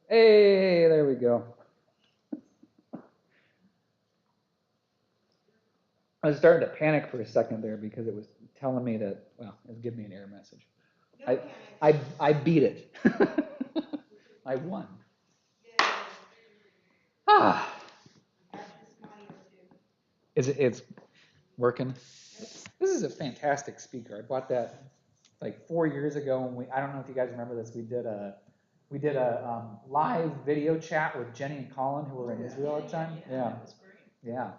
Hey, there we go. I was starting to panic for a second there because it was telling me that, well, it was giving me an error message. I beat it. I won. Ah, it's working. This is a fantastic speaker. I bought that like 4 years ago, and I don't know if you guys remember this. We did a live video chat with Jenny and Colin, who were in Israel at the time. Yeah, yeah.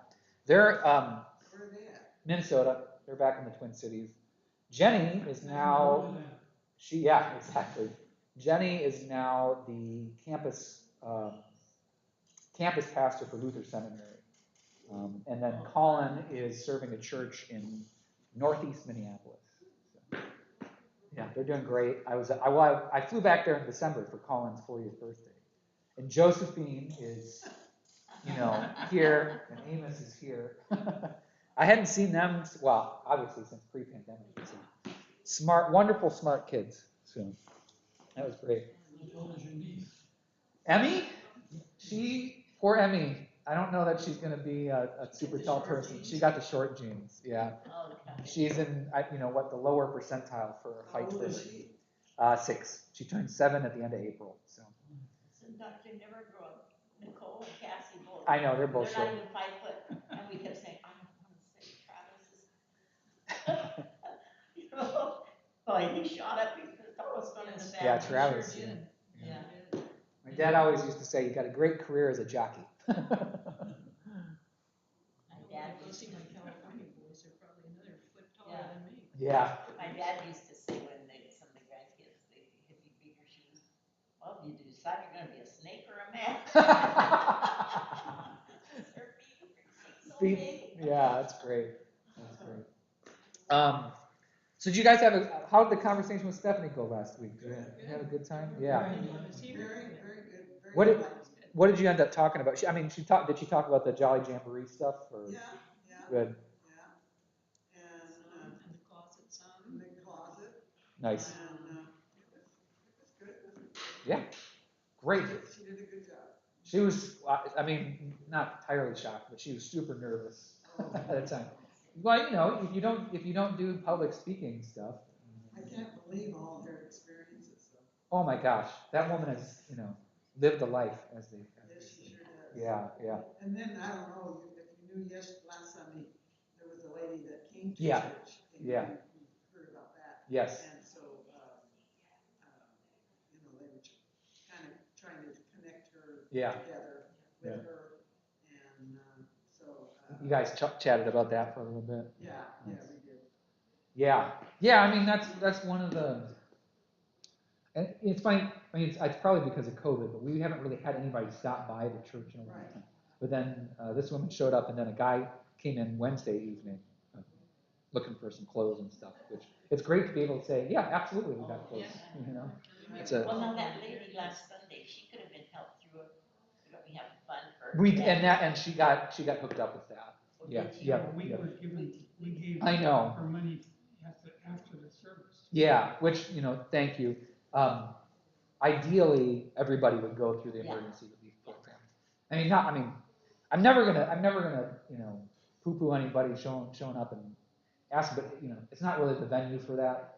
They're Minnesota. They're back in the Twin Cities. Jenny is now exactly. Jenny is now the campus pastor for Luther Seminary, and then Colin is serving a church in Northeast Minneapolis. So, yeah, they're doing great. I flew back there in December for Colin's 40th birthday, and Josephine is, here, and Amos is here. I hadn't seen them, well, obviously since pre-pandemic. So. Smart, wonderful, smart kids. So that was great. Emmy? Poor Emmy. I don't know that she's going to be a super tall person. She got the short genes. Yeah. She's in, the lower percentile for height. 6. She turned 7 at the end of April. So. They never grow up. Nicole and Cassie both. I know, they're both short. They're not even 5 foot. And we kept saying, I don't want to say Travis is. Boy, he shot up. He's the tallest one in the family. Yeah, Travis. Sure did. Yeah. My dad always used to say, you got a great career as a jockey. My dad used to see my California boys are probably another foot taller than me. Yeah. My dad used to say when some of the grandkids, if you beat your shoes, well, you decide you're going to be a snake or a man. Yeah, that's great. That's great. So did you guys how did the conversation with Stephanie go last week? Did you have a good time? Yeah. Very, very good. What did you end up talking about? Did she talk about the Jolly Jamboree stuff? Or? Yeah. Good. Yeah. And the closet some. The closet. Nice. And it was good. Yeah. Great. She did a good job. She was, not entirely shocked, but she was super nervous at the time. Well, if you don't do public speaking stuff. I can't believe all her experiences. So. Oh my gosh, that woman has, lived a life as they. Yes, she sure does. Yeah. And then I don't know if you knew last Sunday there was a lady that came to church. And you heard about that. Yes. And so, they were kind of trying to connect her together with her. You guys chatted about that for a little bit. Yeah, we did. Yeah, that's one of the. And it's funny. It's probably because of COVID, but we haven't really had anybody stop by the church in a long time. But then this woman showed up, and then a guy came in Wednesday evening, looking for some clothes and stuff. Which it's great to be able to say, yeah, absolutely, we got clothes. Well, now that lady last Sunday, she could have been helped through it. We have fun for. And she got hooked up with that. Yeah. We gave I know. her money after the service. Yeah, which thank you. Ideally, everybody would go through the emergency relief program. I'm never gonna poo-poo anybody showing up and ask, but it's not really the venue for that.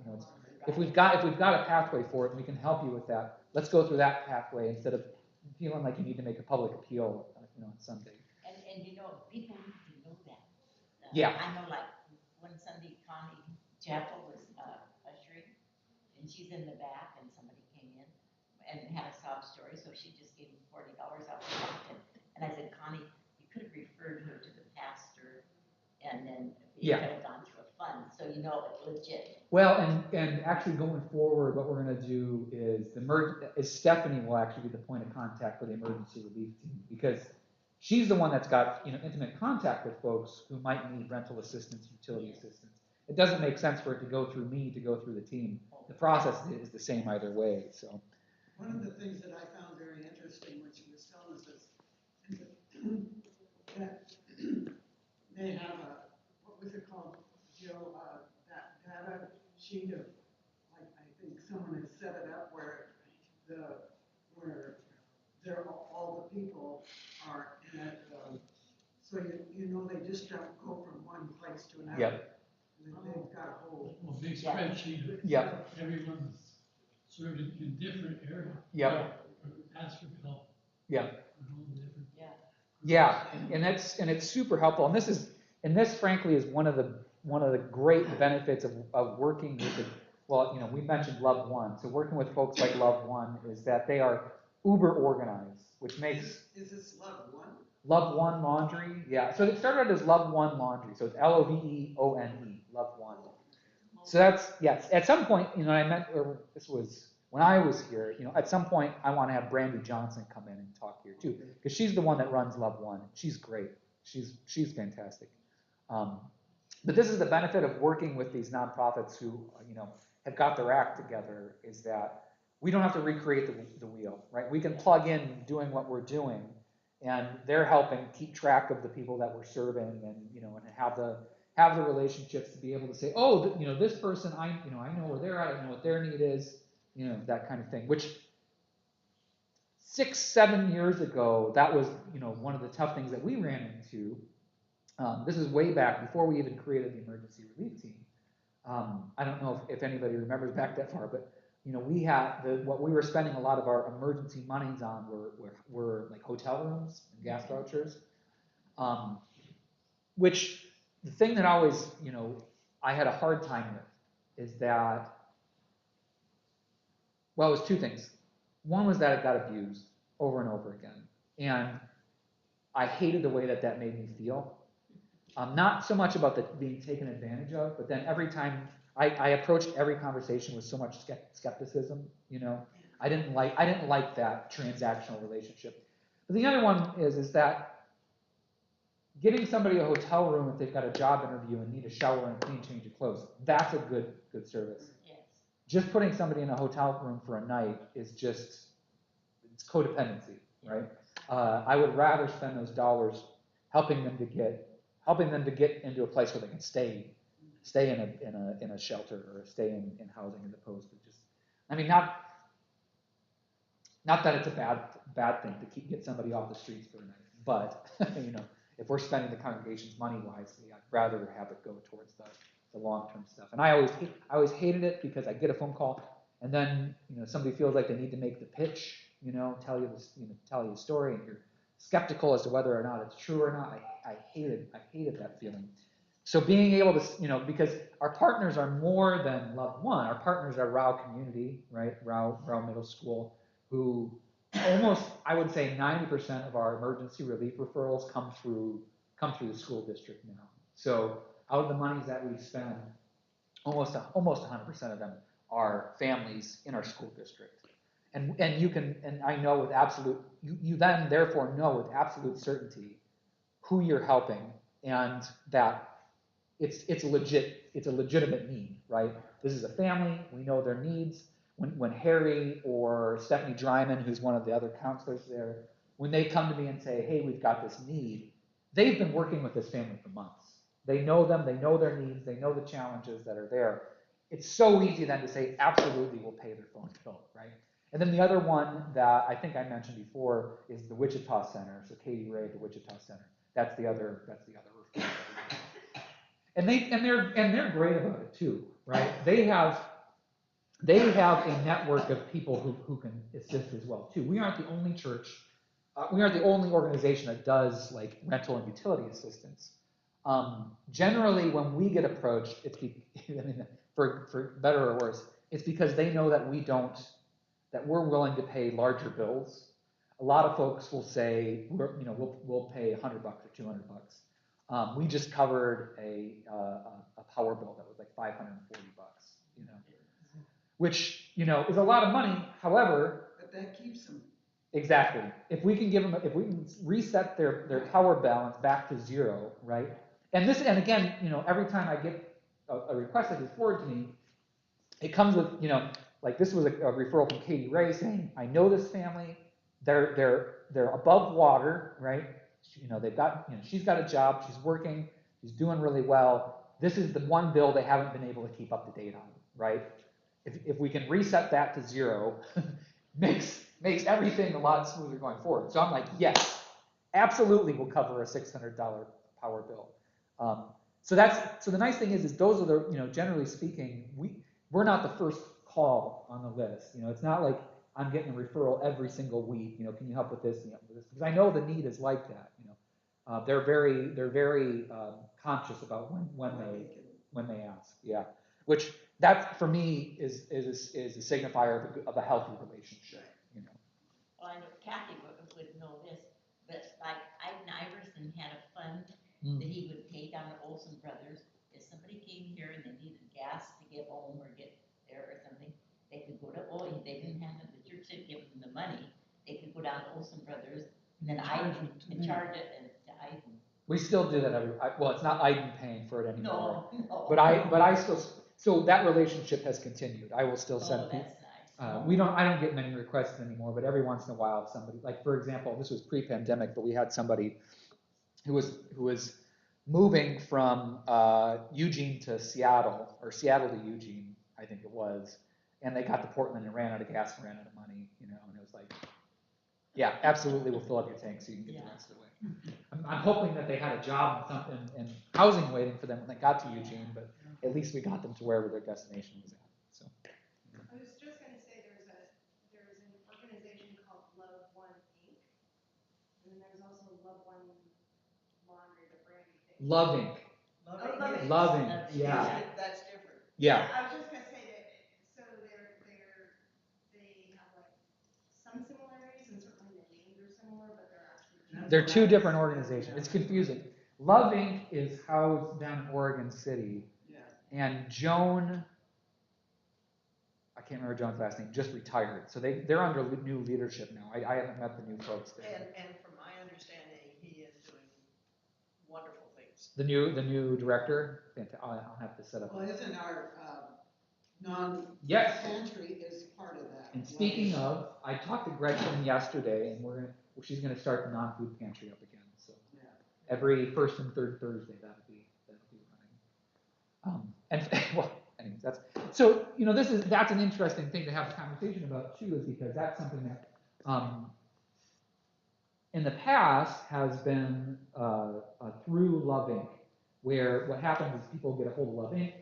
If we've got a pathway for it and we can help you with that, let's go through that pathway instead of feeling like you need to make a public appeal, on Sunday. And people need to know that. Yeah. I know, like one Sunday, Connie Chapel was ushering, and she's in the back, and somebody came in and had a sob story, so she just gave him $40 out the pocket. And I said, Connie, you could have referred her to the pastor, and then you could have gone through a fund, so it's legit. Well, and actually going forward, what we're going to do is Stephanie will actually be the point of contact for the emergency relief team, because she's the one that's got intimate contact with folks who might need rental assistance, utility assistance. It doesn't make sense for it to go through me to go through the team. The process is the same either way. So one of the things that I found very interesting when she was telling us is that they have what was it called, Jill? That data sheet of, like, I think someone had set it up where they're all the people are in it, so you know they just don't go from one place to another. Yep. They've got a whole. Well, big Yeah. spreadsheet. Yep. Everyone's served in different areas. Yep. Ask for help. Yeah. All the different- Yeah. Yeah, and it's super helpful. And this frankly is one of the great benefits of working with the, well, you know, we mentioned Love One. So working with folks like Love One is that they are uber organized, which makes Is this Love One? Love One Laundry. Yeah. So it started out as Love One Laundry. So it's LOVEONE, Love One. So that's, yes, at some point, you know, I meant, or this was when I was here, you know, at some point I want to have Brandy Johnson come in and talk here too, because she's the one that runs Love One. She's great. She's fantastic. But this is the benefit of working with these nonprofits who, you know, have got their act together, is that we don't have to recreate the wheel, right? We can plug in doing what we're doing, and they're helping keep track of the people that we're serving, and, you know, and have the relationships to be able to say, oh, you know, this person, I know where they're at, I know what their need is, you know, that kind of thing. Which 6-7 years ago, that was, you know, one of the tough things that we ran into. This is way back before we even created the emergency relief team. I don't know if anybody remembers back that far, but you know, we had what we were spending a lot of our emergency monies on were like hotel rooms and gas vouchers. Which the thing that always, you know, I had a hard time with is that, well, it was two things. One was that it got abused over and over again, and I hated the way that made me feel. Not so much about being taken advantage of, but then every time I approached every conversation with so much skepticism, you know. I didn't like that transactional relationship. But the other one is that getting somebody a hotel room if they've got a job interview and need a shower and a clean change of clothes, that's a good service. Yes. Just putting somebody in a hotel room for a night is it's codependency, right? I would rather spend those dollars helping them to get into a place where they can stay in a shelter or stay in housing, as opposed to just, I mean, not that it's a bad thing to get somebody off the streets for a night, but you know, if we're spending the congregation's money wisely, I'd rather have it go towards the long-term stuff. And I always hated it, because I get a phone call and then, you know, somebody feels like they need to make the pitch, you know, tell you a story, and you're skeptical as to whether or not it's true or not. I hated that feeling. So being able to, you know, because our partners are more than Love One. Our partners are Rao Community, right? Rao Middle School, who almost, I would say 90% of our emergency relief referrals come through the school district now. So out of the monies that we spend, almost 100% of them are families in our school district. And I know with absolute, you then therefore know with absolute certainty who you're helping, and that it's a legitimate need, right? This is a family, we know their needs. When Harry or Stephanie Dryman, who's one of the other counselors there, when they come to me and say, hey, we've got this need, they've been working with this family for months. They know them, they know their needs, they know the challenges that are there. It's so easy then to say, absolutely, we'll pay their phone bill, right? And then the other one that I think I mentioned before is the Wichita Center. So Katie Ray at the Wichita Center. That's the other referral. And they're great about it too, right? They have a network of people who can assist as well too. We aren't the only church, we aren't the only organization that does like rental and utility assistance. Generally, when we get approached, for better or worse, it's because they know that we're willing to pay larger bills. A lot of folks will say, we'll pay $100 or $200. We just covered a power bill that was like $540, you know, which, you know, is a lot of money. However, but that keeps them. Exactly. If we can reset their power balance back to zero, right? And again, you know, every time I get a request that is forwarded to me, it comes with, you know, like this was a referral from Katie Ray saying, I know this family, they're above water, right? You know, she's got a job, she's working, she's doing really well. This is the one bill they haven't been able to keep up to date on, right? If we can reset that to zero, makes makes everything a lot smoother going forward. So I'm like, yes, absolutely will cover a $600 power bill. So the nice thing is those are the, generally speaking, we're not the first call on the list. It's not like I'm getting a referral every single week. Can you help with this? Because I know the need is like that. They're very conscious about when they ask. Yeah, which that for me is a signifier of a healthy relationship. Well, I know Kathy would know this, but like Iverson had a fund that he would pay down to Olsen Brothers. If somebody came here and they needed gas to get home or get there or something, they could go to they didn't have the church to give them the money. They could go down to Olsen Brothers and then charge it to Iden. We still do that well, it's not Iden paying for it anymore. No. But I still, so that relationship has continued. I will still send people. That's nice. I don't get many requests anymore, but every once in a while somebody, like for example, this was pre-pandemic, but we had somebody who was moving from Eugene to Seattle, or Seattle to Eugene, I think it was, and they got to Portland and ran out of gas and ran out of money, and it was like, yeah, absolutely, we'll fill up your tank so you can get the rest of the way. I'm hoping that they had a job and something and housing waiting for them when they got to Eugene, but at least we got them to wherever their destination was at. So. I was just going to say there's an organization called Love One Inc. And then there's also Love One Laundry, the brandy thing. Love Inc. Love Inc. Yeah. That's different. Yeah. I was just going to say that, so they have like some similarities, and certainly the names are similar, but they're actually They're two different organizations. It's confusing. Love Inc. is housed down in Oregon City, and Joan, I can't remember Joan's last name, just retired. So they're under new leadership now. I haven't met the new folks there. And from my understanding, he is doing wonderful things. The new director, I'll have to set up. Well, isn't our Yes. pantry is part of that? And speaking of, I talked to Gretchen yesterday, and she's gonna start the non-food pantry up again. So every first and third Thursday that'll be running. Well, anyways, that's an interesting thing to have a conversation about too, is because that's something that in the past has been through Love Inc., where what happens is people get a hold of Love Inc.,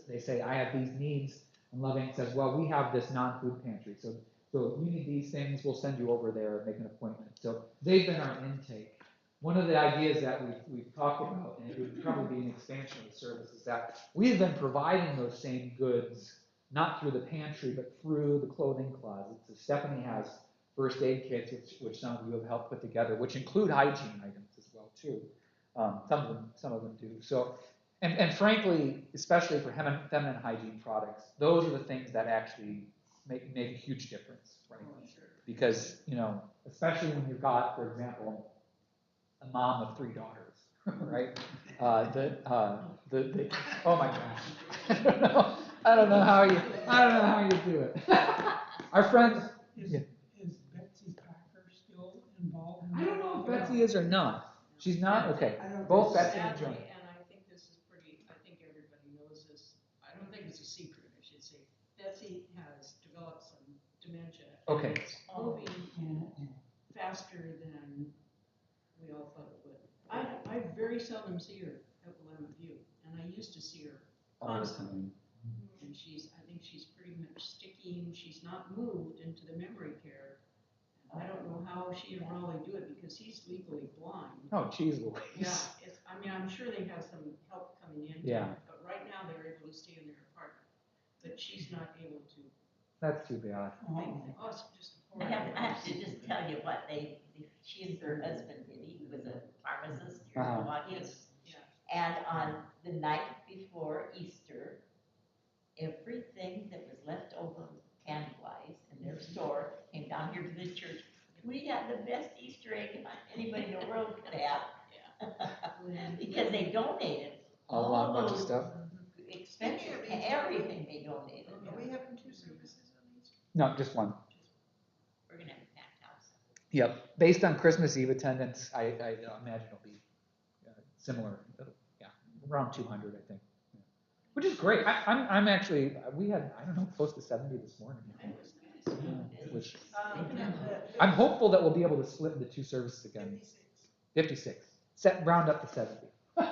they say, I have these needs, and Love Inc. says, well, we have this non-food pantry, so if you need these things, we'll send you over there and make an appointment. So they've been our intake. One of the ideas that we've talked about, and it would probably be an expansion of the service, is that we have been providing those same goods, not through the pantry, but through the clothing closet. So Stephanie has first aid kits, which some of you have helped put together, which include hygiene items as well too. Some of them do. So, and frankly, especially for feminine hygiene products, those are the things that actually make a huge difference, right? Because especially when you've got, for example, a mom of 3 daughters, right? Oh my gosh, I don't know how you do it. Our friends. Is Betsy Packer still involved? I don't know if Betsy is or not. She's not? Okay. Both Betsy and Joan. And I think this is I think everybody knows this. I don't think it's a secret, I should say. Betsy has developed some dementia. Okay. It's moving faster than we all thought it would. I very seldom see her at Willamette View, and I used to see her constantly. And I think she's pretty much sticking. She's not moved into the memory care. I don't know how she and Raleigh do it because he's legally blind. Oh, geez Louise. Yeah, I'm sure they have some help coming in. Yeah. But right now they're able to stay in their apartment, but she's not able to. That's too bad. Oh, it's just I horrible. have to just tell you what she and her husband did. He was a pharmacist here in Milwaukie. Yeah. And on the night before Easter, everything that was left over candy-wise in their store came down here to the church. We had the best Easter egg anybody in the world could have. Because they donated all bunch of those stuff. expensive, everything they donated. Are we having 2 services on these? No, just one. We're gonna have a packed house. Yep. Based on Christmas Eve attendance, I imagine it'll be similar. Yeah, around 200, I think. Yeah. Which is great. I'm actually, we had, I don't know, close to 70 this morning. It was nice. which the- I'm hopeful that we'll be able to split into 2 services again. 56. Round up to 70. Well,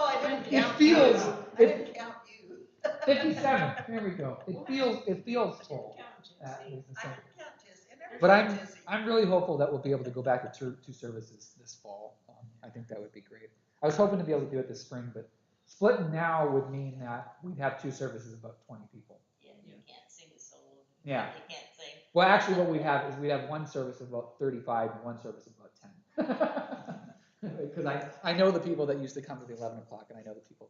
I didn't It count feels- you. I didn't count you. 57. There we go. It feels full. I didn't count Jesse. I never But count Jesse. I'm really hopeful that we'll be able to go back to 2 services this fall. I think that would be great. I was hoping to be able to do it this spring, but splitting now would mean that we'd have 2 services, about 20 people. Yeah, you can't sing a solo. Yeah. You can't sing. Well, actually, what we'd have is we'd have 1 service of about 35 and 1 service of about 10. Because I know the people that used to come to the 11 o'clock, and I know the people.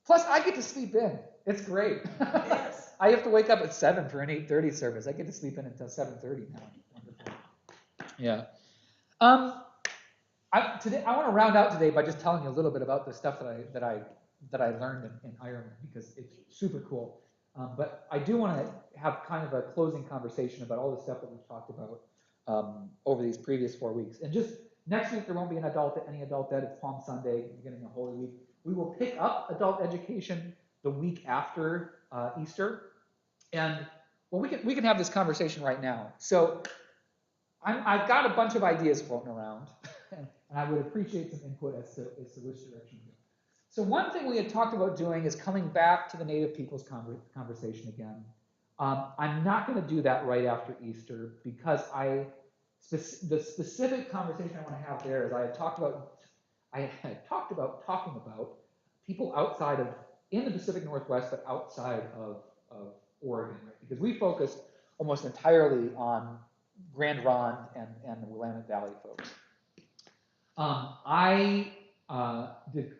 Plus, I get to sleep in. It's great. Yes. I have to wake up at 7 for an 8:30 service. I get to sleep in until 7:30 now. Wonderful. Yeah. Today I want to round out today by just telling you a little bit about the stuff that I learned in Ireland, because it's super cool. But I do want to have kind of a closing conversation about all the stuff that we've talked about over these previous 4 weeks. And just next week there won't be any adult ed. It's Palm Sunday, beginning of Holy Week. We will pick up adult education the week after Easter, and well, we can have this conversation right now. So I've got a bunch of ideas floating around, and I would appreciate some input as to which direction to go. So one thing we had talked about doing is coming back to the Native Peoples conversation again. I'm not going to do that right after Easter, because the specific conversation I want to have there is I had talked about talking about people outside of, in the Pacific Northwest, but outside of Oregon, right? Because we focused almost entirely on Grand Ronde and the Willamette Valley folks. I did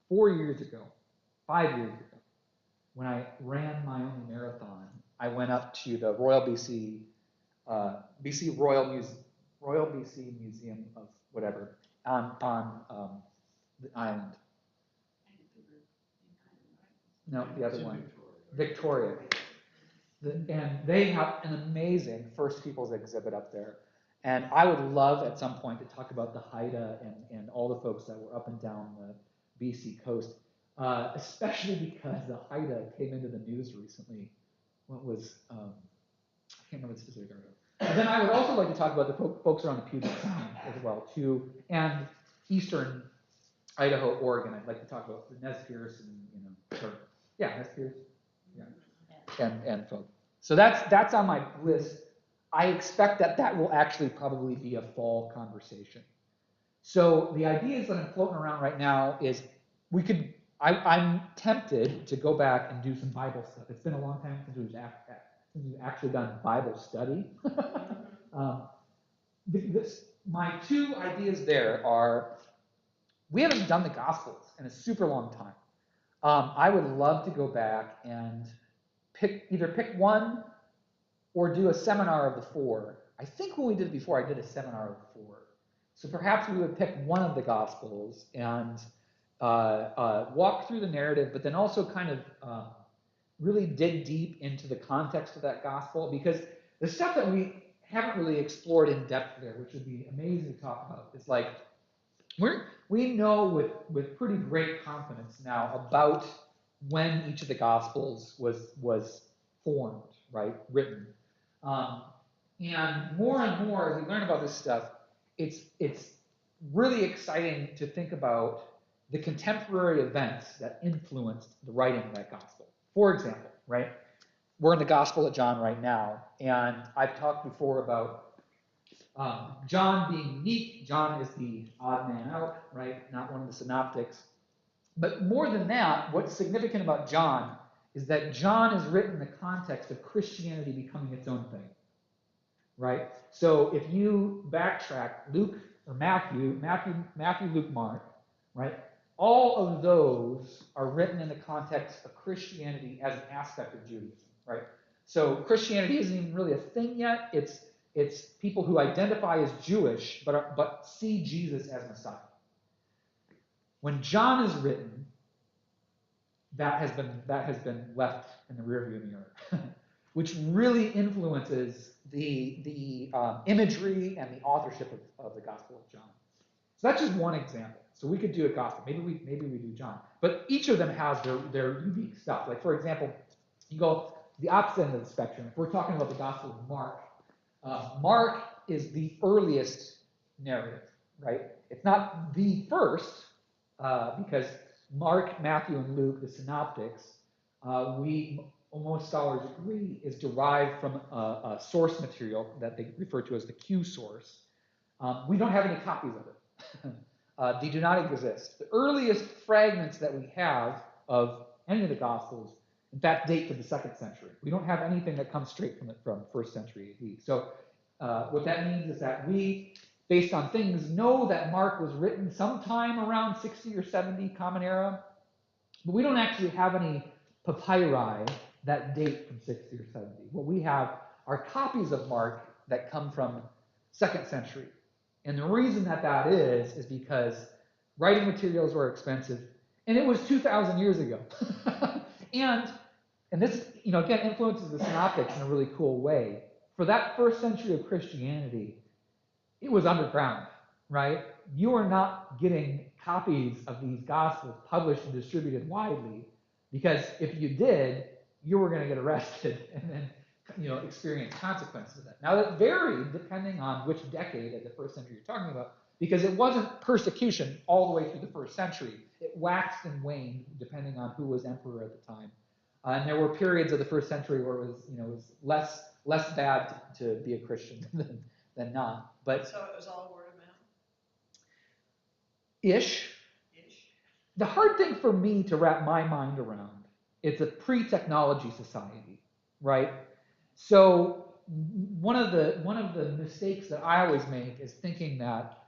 5 years ago, when I ran my own marathon, I went up to the Royal BC Museum of whatever on the island. No, the other one, Victoria. And they have an amazing First Peoples exhibit up there. And I would love at some point to talk about the Haida and all the folks that were up and down the BC coast, especially because the Haida came into the news recently. What was, I can't remember the specific article. And then I would also like to talk about the folks around the Puget Sound as well, too, and eastern Idaho, Oregon. I'd like to talk about the Nez Perce and, Nez Perce, and folks. So that's on my list. I expect that will actually probably be a fall conversation. So the ideas that I'm floating around right now is I'm tempted to go back and do some Bible stuff. It's been a long time since we've actually done Bible study. My 2 ideas there are, we haven't done the Gospels in a super long time. I would love to go back and either pick one or do a seminar of the 4. I think when we did it before, I did a seminar of the 4. So perhaps we would pick one of the Gospels and walk through the narrative, but then also kind of really dig deep into the context of that Gospel, because the stuff that we haven't really explored in depth there, which would be amazing to talk about, is like, we know with pretty great confidence now about when each of the Gospels was formed, right, written. And more as we learn about this stuff, it's really exciting to think about the contemporary events that influenced the writing of that Gospel. For example, right, we're in the Gospel of John right now, and I've talked before about John being unique. John is the odd man out, right? Not one of the synoptics. But more than that, what's significant about John is that John is written in the context of Christianity becoming its own thing, right? So if you backtrack Luke or Matthew, Luke, Mark, right? All of those are written in the context of Christianity as an aspect of Judaism, right? So Christianity isn't even really a thing yet. It's people who identify as Jewish but see Jesus as Messiah. When John is written, that has been left in the rearview mirror, which really influences the imagery and the authorship of the Gospel of John. So that's just one example. So we could do a Gospel. Maybe we do John. But each of them has their unique stuff. Like, for example, you go the opposite end of the spectrum. If we're talking about the Gospel of Mark, Mark is the earliest narrative, right? It's not the first, because Mark, Matthew, and Luke, the synoptics, most scholars agree, is derived from a source material that they refer to as the Q source. We don't have any copies of it. They do not exist. The earliest fragments that we have of any of the Gospels, in fact, date to the 2nd century. We don't have anything that comes straight from 1st century AD. So what that means is that we, based on things, know that Mark was written sometime around 60 or 70 Common Era, but we don't actually have any papyri that date from 60 or 70. What we have are copies of Mark that come from 2nd century. And the reason that is because writing materials were expensive, and it was 2,000 years ago. and this, again, influences the synoptics in a really cool way. For that 1st century of Christianity, it was underground, right? You are not getting copies of these Gospels published and distributed widely, because if you did, you were going to get arrested and then experience consequences of that. Now, that varied depending on which decade of the 1st century you're talking about, because it wasn't persecution all the way through the 1st century. It waxed and waned depending on who was emperor at the time. And there were periods of the 1st century where it was less bad to be a Christian than not. But so it was all word of mouth? Ish. The hard thing for me to wrap my mind around, it's a pre-technology society, right? So one of the mistakes that I always make is thinking that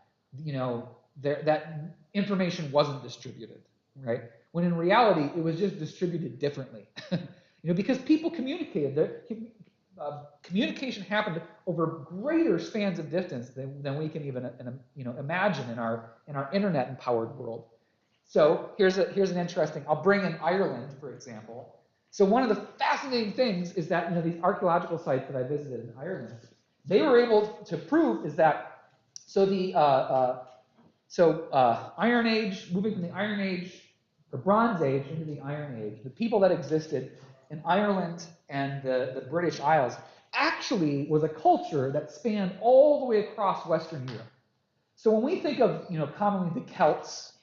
that information wasn't distributed, right? When in reality it was just distributed differently, because people communicated. Communication happened over greater spans of distance than we can even imagine in our internet empowered world. So here's an interesting. I'll bring in Ireland, for example. So one of the fascinating things is that these archaeological sites that I visited in Ireland, they were able to prove is that Iron Age, moving from the Iron Age or Bronze Age into the Iron Age, the people that existed in Ireland and the British Isles actually was a culture that spanned all the way across Western Europe. So when we think of commonly the Celts,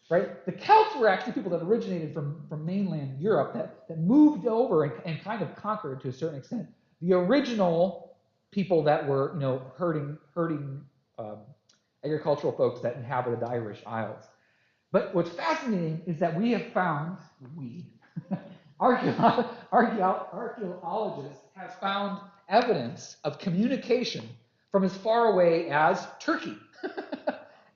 right? The Celts were actually people that originated from mainland Europe that moved over and kind of conquered to a certain extent the original people that were herding agricultural folks that inhabited the Irish Isles. But what's fascinating is that we have found, archaeologists have found evidence of communication from as far away as Turkey.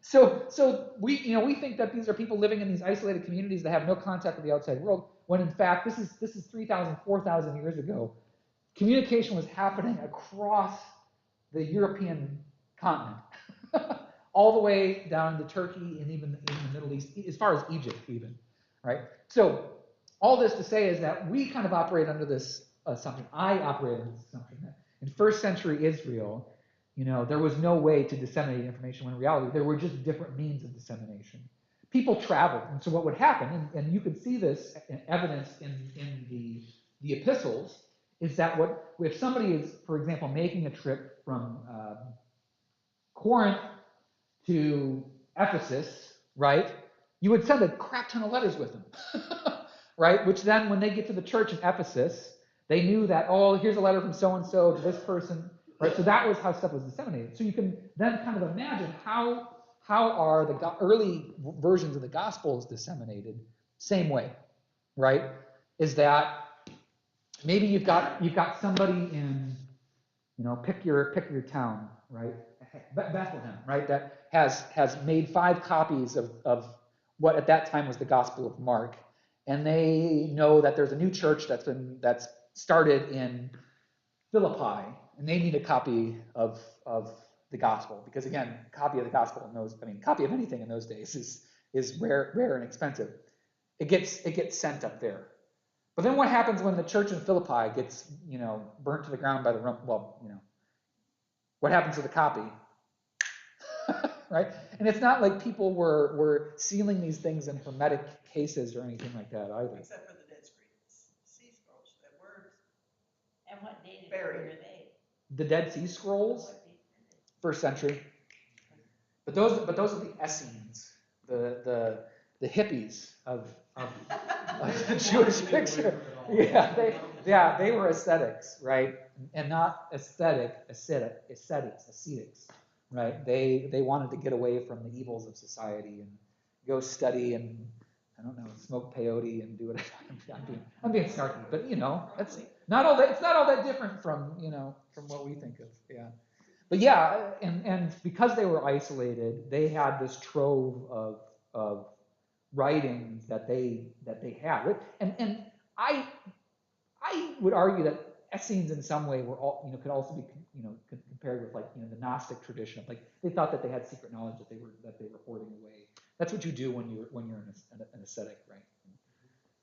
So we think that these are people living in these isolated communities that have no contact with the outside world, when in fact this is 3,000, 4,000 years ago. Communication was happening across the European continent, all the way down to Turkey and even in the Middle East, as far as Egypt even, right? So all this to say is that we kind of operate under this assumption. I operate under this assumption that in 1st century Israel, there was no way to disseminate information, when in reality there were just different means of dissemination. People traveled, and so what would happen, and you can see this evidence in the epistles, is that if somebody is, for example, making a trip from Corinth to Ephesus, right, you would send a crap ton of letters with them, right, which then when they get to the church in Ephesus, they knew that, oh, here's a letter from so-and-so to this person, right? So that was how stuff was disseminated. So you can then kind of imagine how are the early versions of the Gospels disseminated? Same way, right? Is that maybe you've got somebody in, pick your town, right? Bethlehem, right? That has made 5 copies of what at that time was the Gospel of Mark, and they know that there's a new church that's started in Philippi, and they need a copy of the gospel, because again, a copy of the gospel copy of anything in those days is rare and expensive. It gets sent up there. But then what happens when the church in Philippi gets, burnt to the ground by the Roman? Well, what happens to the copy? Right? And it's not like people were sealing these things in hermetic cases or anything like that either. Except for the Dead Sea Scrolls, that words. Where are they? The Dead Sea Scrolls, first century. But those are the Essenes, the hippies of the Jewish picture. Yeah, they were ascetics, right? And not ascetics, right? They wanted to get away from the evils of society and go study and, I don't know, smoke peyote and do whatever. I'm being snarky, but it's not all that different from what we think of. Yeah. But yeah, and because they were isolated, they had this trove of writings that they had. And I would argue that Essenes in some way were all, could also be compared with the Gnostic tradition. Like they thought that they had secret knowledge that they were hoarding away. That's what you do when you're an ascetic, right?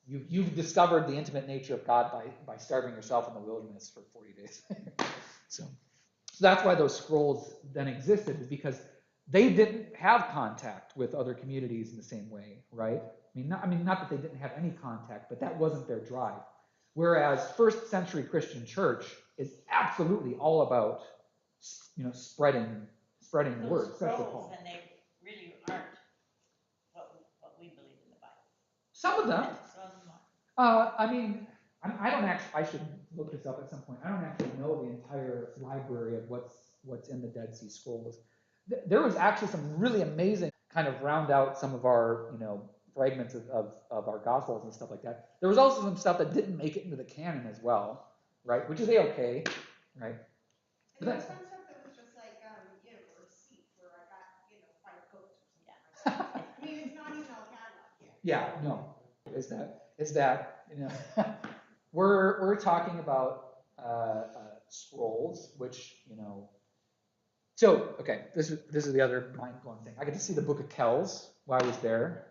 You've discovered the intimate nature of God by starving yourself in the wilderness for 40 days. So that's why those scrolls then existed, is because they didn't have contact with other communities in the same way, right? Not that they didn't have any contact, but that wasn't their drive. Whereas first century Christian church is absolutely all about, spreading the word. Especially Paul. And they really aren't what we believe in the Bible. Some of them. Some of them are. I don't actually. I should look this up at some point. I don't actually know the entire library of what's in the Dead Sea Scrolls. There was actually some really amazing kind of round out some of our fragments of our Gospels and stuff like that. There was also some stuff that didn't make it into the canon as well, right? Which is okay, right? And there's some stuff that was just like, a receipt where I got, 5 coats or something like that. It's not even all cataloged yet. Yeah, no. Is that we're talking about scrolls, which So okay, this is the other mind-blowing thing. I got to see the Book of Kells while I was there.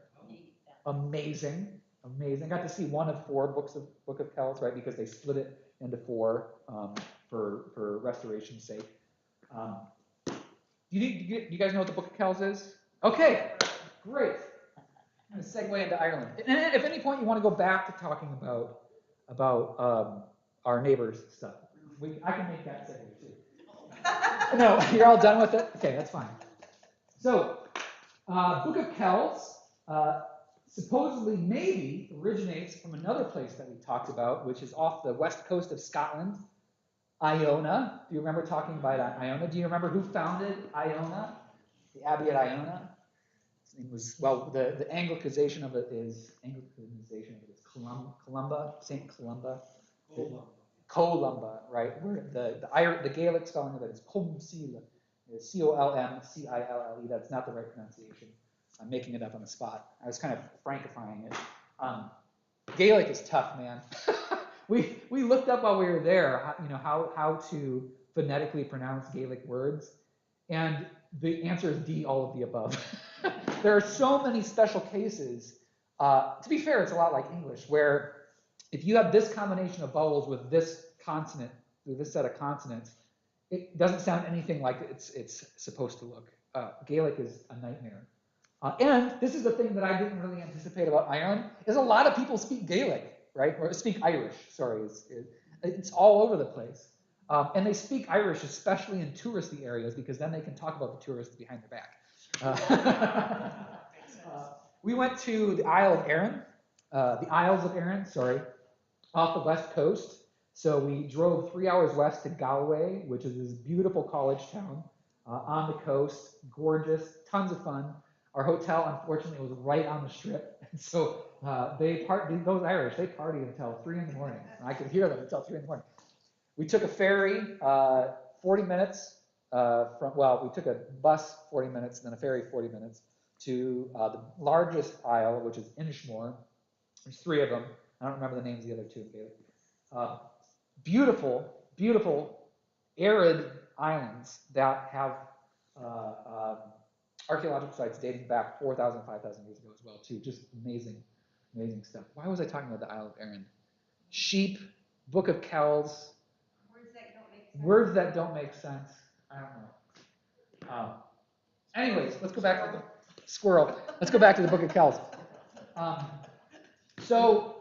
Amazing. I got to see one of 4 Book of Kells, right? Because they split it into 4 for restoration's sake. Do you guys know what the Book of Kells is? Okay, great. I'm going to segue into Ireland. And if at any point you want to go back to talking about our neighbors' stuff, I can make that segue too. No, you're all done with it? Okay, that's fine. So, Book of Kells supposedly maybe originates from another place that we talked about, which is off the west coast of Scotland, Iona. Do you remember talking about Iona? Do you remember who founded Iona? The Abbey at Iona? His name was, the Anglicization of it is Columba, St. Columba. Columba, right? Where the Gaelic spelling of it is Colmcille. It's Colmcille. That's not the right pronunciation. I'm making it up on the spot. I was kind of frankifying it. Gaelic is tough, man. we looked up while we were there, how to phonetically pronounce Gaelic words, and the answer is D, all of the above. There are so many special cases. To be fair, it's a lot like English, where if you have this combination of vowels with this consonant, with this set of consonants, it doesn't sound anything like it's supposed to look. Gaelic is a nightmare. And this is the thing that I didn't really anticipate about Ireland, is a lot of people speak Gaelic, right? Or speak Irish, sorry. It's all over the place. And they speak Irish, especially in touristy areas, because then they can talk about the tourists behind their back. We went to the Isles of Arran, off the west coast. So we drove 3 hours west to Galway, which is this beautiful college town on the coast, gorgeous, tons of fun. Our hotel, unfortunately, was right on the strip, and so those Irish, they party until 3 in the morning. I could hear them until 3 in the morning. We took a ferry, 40 minutes we took a bus 40 minutes, and then a ferry 40 minutes to the largest isle, which is Inishmore. There's 3 of them. I don't remember the names of the other 2. Beautiful, beautiful, arid islands that have archaeological sites dating back 4,000, 5,000 years ago as well, too. Just amazing, amazing stuff. Why was I talking about the Isle of Arran? Sheep, Book of Kells. Words that don't make sense. I don't know. Anyways, let's go back to the squirrel. Let's go back to the Book of Kells. Go.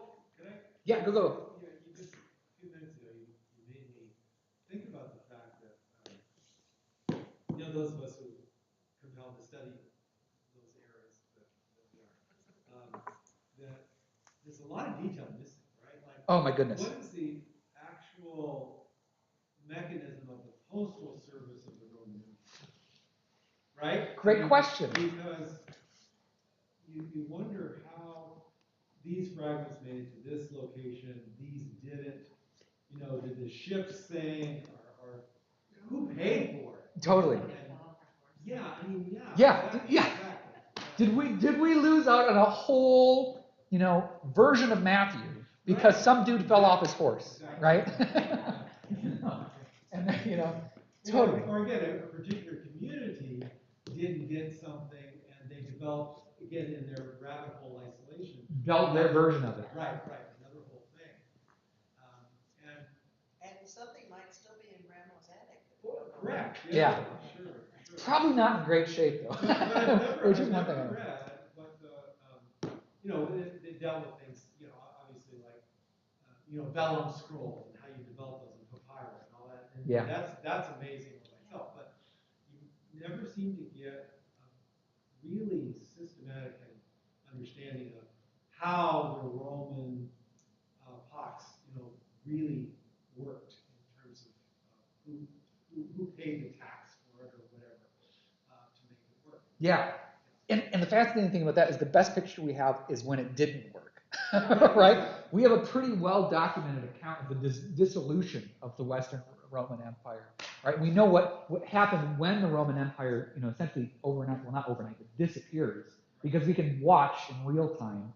Yeah, go. You just a few minutes ago, you made me those of us who compelled to study those eras that we are, that there's a lot of detail missing, right? Like, Oh my goodness. what is the actual mechanism of the postal service of the Roman Empire? Right? Great question. Because you wonder how these fragments made it to this location, these didn't. You know, did the ships sink, or who paid for it? Totally. Yeah, I mean, yeah. Yeah, exactly, yeah. Exactly. Did we lose out on a whole, version of Matthew because some dude fell off his horse, Exactly. right? And then, totally. Or again, a particular community didn't get something and they developed, again, in their radical isolation. Built their version of it. Right, another whole thing. And something might still be in grandma's attic. Correct. Yeah. Sure. Probably not in great shape though. But I've Which is one thing. never read, but they dealt with things, obviously like, vellum scrolls and how you develop those in papyrus and all that. And Yeah. That's amazing in myself, but you never seem to get a really systematic understanding of how the Roman pox, really worked in terms of who paid the tax for it or whatever to make it work. Yeah. And the fascinating thing about that is the best picture we have is when it didn't work, right? We have a pretty well documented account of the dissolution of the Western Roman Empire, right? We know what happened when the Roman Empire, essentially overnight, well not overnight, but disappears, because we can watch in real time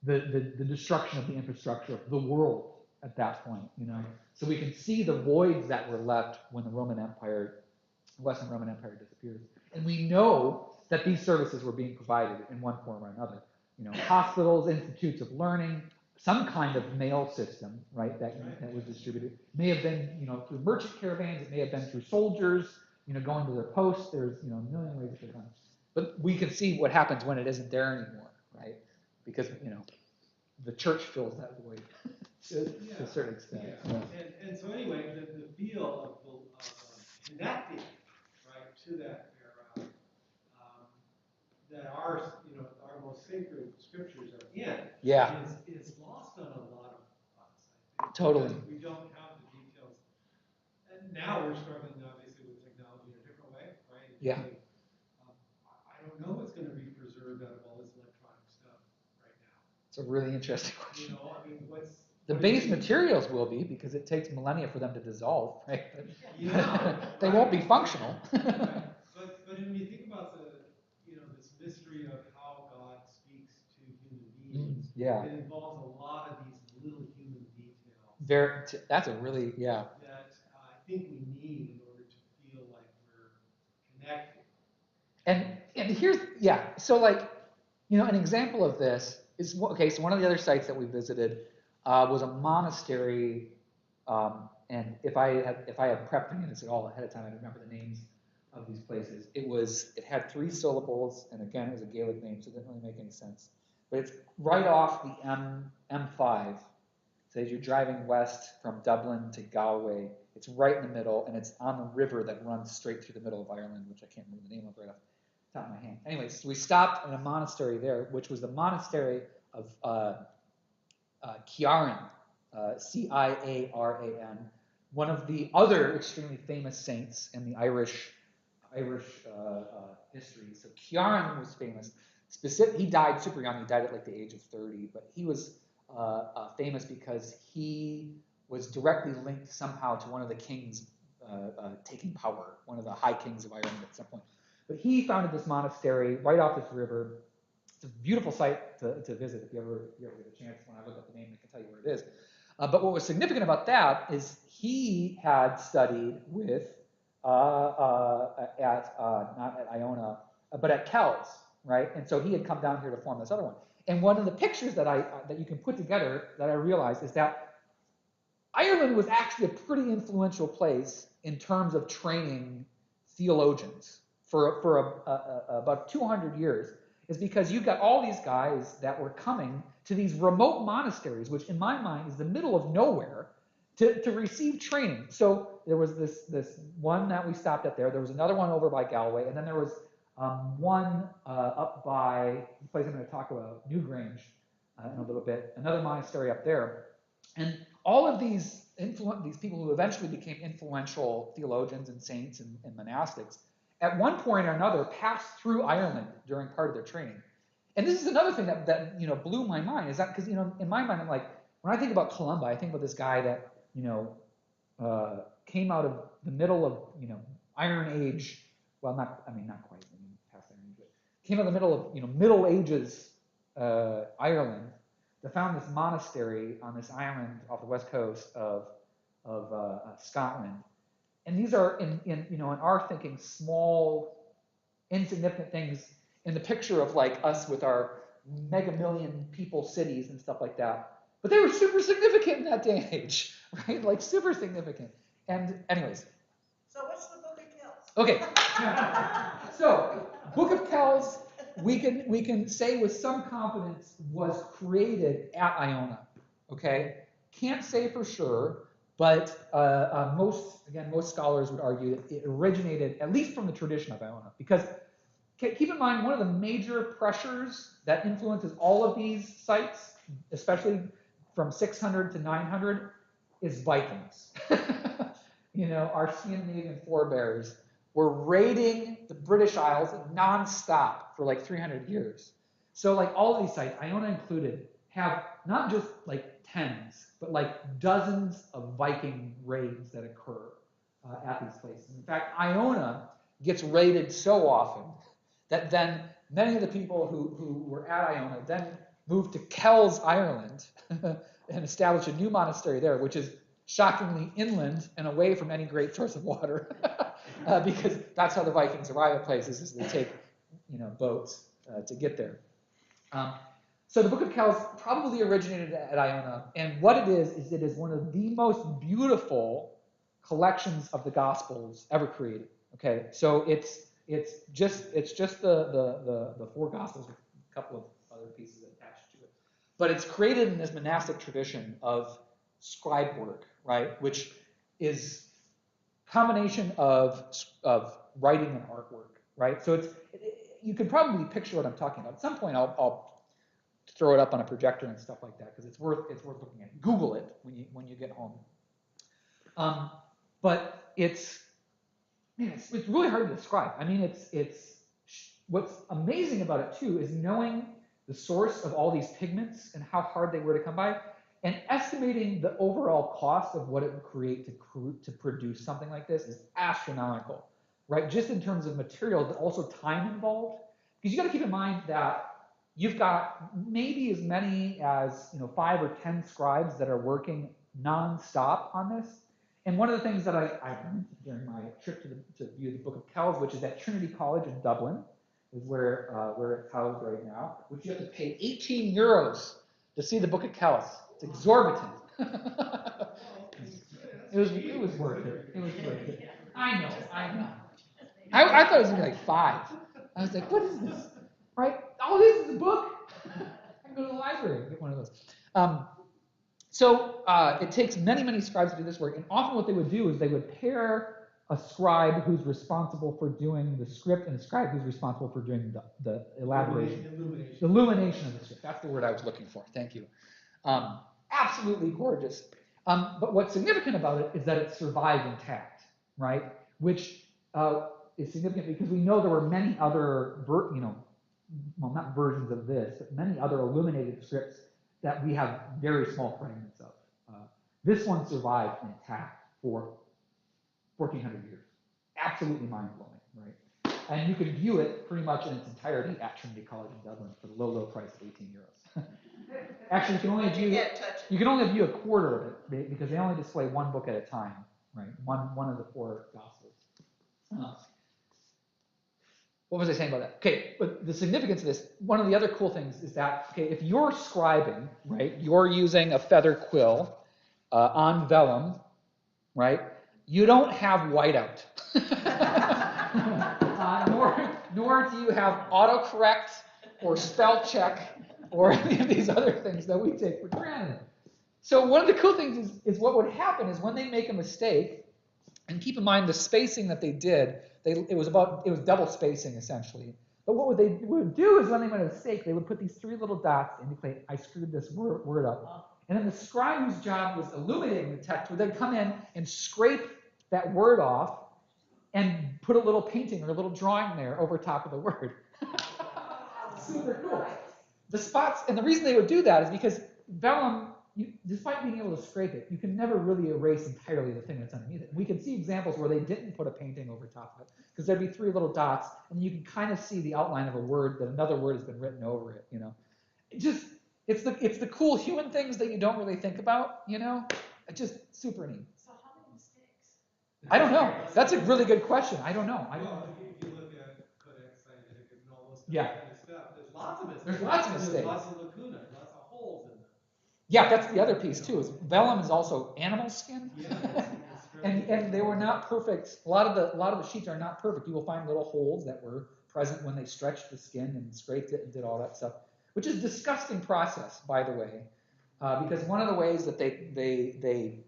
the destruction of the infrastructure of the world at that point, So we can see the voids that were left when the Western Roman Empire disappears. And we know that these services were being provided in one form or another. Hospitals, institutes of learning, some kind of mail system, right, that was distributed. It may have been, through merchant caravans, it may have been through soldiers, going to their posts. There's, a million ways it could have done. But we can see what happens when it isn't there anymore, right? Because, the church fills that void to a certain extent. Yeah. And so anyway, the feel of connecting, right, to that era, that our most sacred scriptures are in, is lost on a lot of us, I think. Totally. We don't have the details. And now we're struggling, obviously, with technology in a different way, right? Yeah. I don't know what's going to be preserved out of all this electronic stuff right now. It's a really interesting question. I mean, the base materials will be, because it takes millennia for them to dissolve, right? They won't be functional. But when you think about this mystery of how God speaks to human beings, it involves a lot of these little human details. That's a really, that I think we need in order to feel like we're connected. And here's, so like, an example of this is, okay, so one of the other sites that we visited was a monastery, and if I had prepped any of this at all ahead of time, I'd remember the names of these places. It had 3 syllables, and again, it was a Gaelic name, so it didn't really make any sense. But it's right off the M5. So as you're driving west from Dublin to Galway, it's right in the middle, and it's on the river that runs straight through the middle of Ireland, which I can't remember the name of right off the top of my hand. Anyways, so we stopped in a monastery there, which was the monastery of Ciaran, Ciaran, one of the other extremely famous saints in the Irish history. So Ciaran was famous. He died super young. He died at like the age of 30, but he was famous because he was directly linked somehow to one of the kings taking power, one of the high kings of Ireland at some point. But he founded this monastery right off this river. It's a beautiful site to visit if you ever get a chance. When I look up the name, I can tell you where it is. But what was significant about that is he had studied with not at Iona, but at Kells, right? And so he had come down here to form this other one. And one of the pictures that you can put together that I realized is that Ireland was actually a pretty influential place in terms of training theologians for about 200 years, is because you've got all these guys that were coming to these remote monasteries, which in my mind is the middle of nowhere, to receive training. So there was this one that we stopped at there. There was another one over by Galway, and then there was one up by the place I'm going to talk about, Newgrange, in a little bit. Another monastery up there, and all of these people who eventually became influential theologians and saints and monastics, at one point or another, passed through Ireland during part of their training. And this is another thing that blew my mind, is that because in my mind I'm like, when I think about Columba, I think about this guy that came out of the middle of Iron Age. Well, not quite. Past Iron Age, but came out of the middle of Middle Ages Ireland, that found this monastery on this island off the west coast of Scotland. And these are in our thinking small, insignificant things in the picture of like us with our mega million people cities and stuff like that. But they were super significant in that day and age, right? Like super significant. And anyways. So what's the Book of Kells? Okay. So, Book of Kells, we can say with some confidence was created at Iona. Okay? Can't say for sure, but most scholars would argue that it originated at least from the tradition of Iona. Because keep in mind, one of the major pressures that influences all of these sites, especially from 600 to 900, is Vikings. Our Scandinavian forebears were raiding the British Isles nonstop for like 300 years. So like all of these sites, Iona included, have not just like tens, but like dozens of Viking raids that occur at these places. In fact, Iona gets raided so often that then many of the people who were at Iona then moved to Kells, Ireland, and established a new monastery there, which is shockingly inland and away from any great source of water, because that's how the Vikings arrive at places, is they take boats to get there. So the Book of Kells probably originated at Iona, and what it is one of the most beautiful collections of the Gospels ever created. Okay, so it's just the four Gospels with a couple of other pieces attached to it, but it's created in this monastic tradition of scribe work, right, which is a combination of writing and artwork, right? So you can probably picture what I'm talking about. At some point, I'll throw it up on a projector and stuff like that because it's worth looking at. Google it when you get home. But it's really hard to describe. I mean, it's what's amazing about it too is knowing the source of all these pigments and how hard they were to come by, and estimating the overall cost of what it would create to produce something like this is astronomical, right? Just in terms of materials, but also time involved. Because you got to keep in mind that you've got maybe as many as 5 or 10 scribes that are working non-stop on this. And one of the things that I learned during my trip to view the Book of Kells, which is at Trinity College in Dublin, is where it's housed right now, which you have to pay 18 euros to see the Book of Kells. It's exorbitant. It was worth it. It was worth it. I know. I thought it was gonna be like 5. I was like, what is this? Right? Oh, this is a book. I can go to the library and get one of those. So it takes many, many scribes to do this work, and often what they would do is they would pair a scribe who's responsible for doing the script and a scribe who's responsible for doing the elaboration. The illumination of the script. That's the word I was looking for. Thank you. Absolutely gorgeous. But what's significant about it is that it survived intact, right? Which is significant because we know there were many other, well, not versions of this, but many other illuminated scripts that we have very small fragments of. This one survived intact for 1,400 years. Absolutely mind-blowing, right? And you can view it pretty much in its entirety at Trinity College in Dublin for the low price of 18 euros. Actually, you can only view a quarter of it because they only display one book at a time, right? One of the 4 Gospels. What was I saying about that? Okay, but the significance of this, one of the other cool things is that, okay, if you're scribing, right, you're using a feather quill on vellum, right, you don't have whiteout. Nor do you have autocorrect or spell check or any of these other things that we take for granted. So one of the cool things is what would happen is when they make a mistake, and keep in mind the spacing that they did, it was double spacing essentially. But what they would do is when they made a mistake, they would put these 3 little dots to indicate, I screwed this word up. And then the scribe whose job was illuminating the text would then come in and scrape that word off and put a little painting or a little drawing there over top of the word. Super cool. The spots, and the reason they would do that is because vellum, despite being able to scrape it, you can never really erase entirely the thing that's underneath it. We can see examples where they didn't put a painting over top of it, because there'd be 3 little dots, and you can kind of see the outline of a word that another word has been written over it, It's the cool human things that you don't really think about, It's just super neat. So how many mistakes? I don't know. That's a really good question. I don't know. Well, if you look at Codex Sinaiticus and all those Yeah. kind of stuff, there's lots of mistakes. There's lots of mistakes. There's lots of lacuna, lots of holes in them. Yeah, that's the other piece too. Is vellum is also animal skin, Yeah, it's and they were not perfect. A lot of the sheets are not perfect. You will find little holes that were present when they stretched the skin and scraped it and did all that stuff, which is a disgusting process, by the way, because one of the ways that they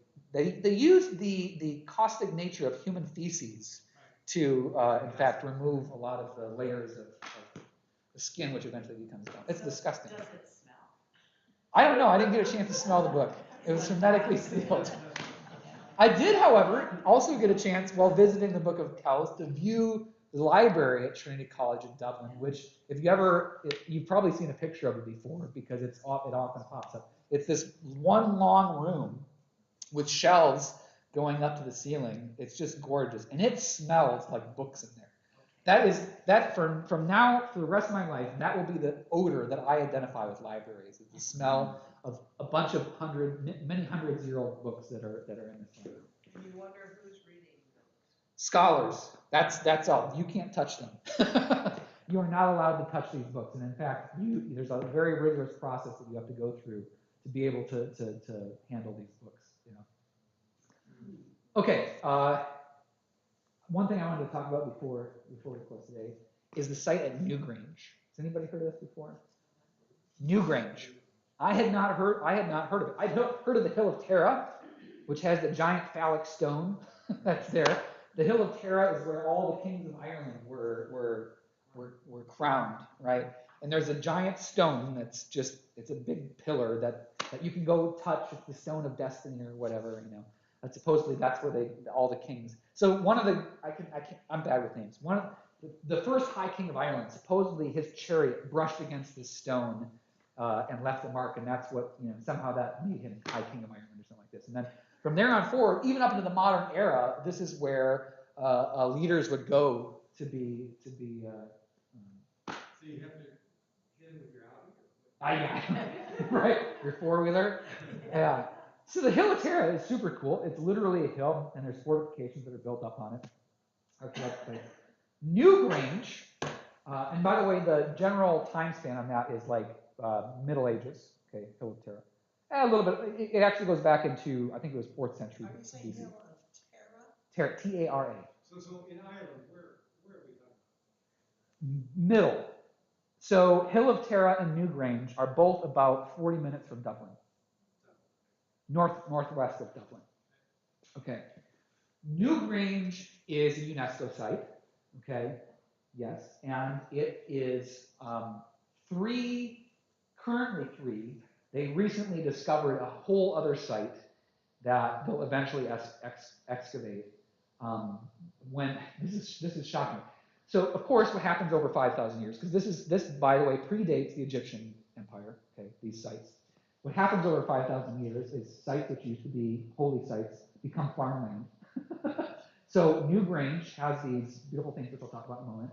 use the caustic nature of human feces to, in fact, remove a lot of the layers of the skin, which eventually becomes bone. It's disgusting. Does it smell? I don't know. I didn't get a chance to smell the book. It was hermetically sealed. I did, however, also get a chance while visiting the Book of Kells to view the library at Trinity College in Dublin, which you've probably seen a picture of it before because it often pops up. It's this one long room with shelves going up to the ceiling. It's just gorgeous, and it smells like books in there. That from now for the rest of my life, that will be the odor that I identify with libraries. It's the smell of a bunch of many hundreds-year-old books that are in this room. And you wonder who's reading those. Scholars. That's all. You can't touch them. You are not allowed to touch these books, and in fact, there's a very rigorous process that you have to go through to be able to handle these books. Okay. One thing I wanted to talk about before we close today is the site at Newgrange. Has anybody heard of this before? Newgrange. I had not heard of it. I'd heard of the Hill of Tara, which has the giant phallic stone that's there. The Hill of Tara is where all the kings of Ireland were crowned, right? And there's a giant stone it's a big pillar that you can go touch. It's the stone of destiny or whatever, supposedly that's where all the kings. So I'm bad with names. The first High King of Ireland, supposedly his chariot brushed against this stone and left a mark, and that's what somehow that made him High King of Ireland or something like this. And then from there on forward, even up into the modern era, this is where leaders would go to be. So you have to hit him with your Audi? Right, your 4-wheeler. Yeah. So the Hill of Tara is super cool. It's literally a hill, and there's fortifications that are built up on it. Newgrange, and by the way, the general time span on that is like Middle Ages. Okay, Hill of Tara. A little bit. It actually goes back into, I think it was 4th century Are you saying BC. Hill of Tara? Tara, T-A-R-A. So in Ireland, where are we talking about? Middle. So Hill of Tara and Newgrange are both about 40 minutes from Dublin. Northwest of Dublin. Okay. Newgrange is a UNESCO site. Okay. Yes. And it is currently three. They recently discovered a whole other site that they'll eventually excavate. When this is shocking. So of course, what happens over 5,000 years? Because this by the way predates the Egyptian Empire. Okay, these sites. What happens over 5,000 years is sites which used to be holy sites become farmland. So Newgrange has these beautiful things which I'll talk about in a moment,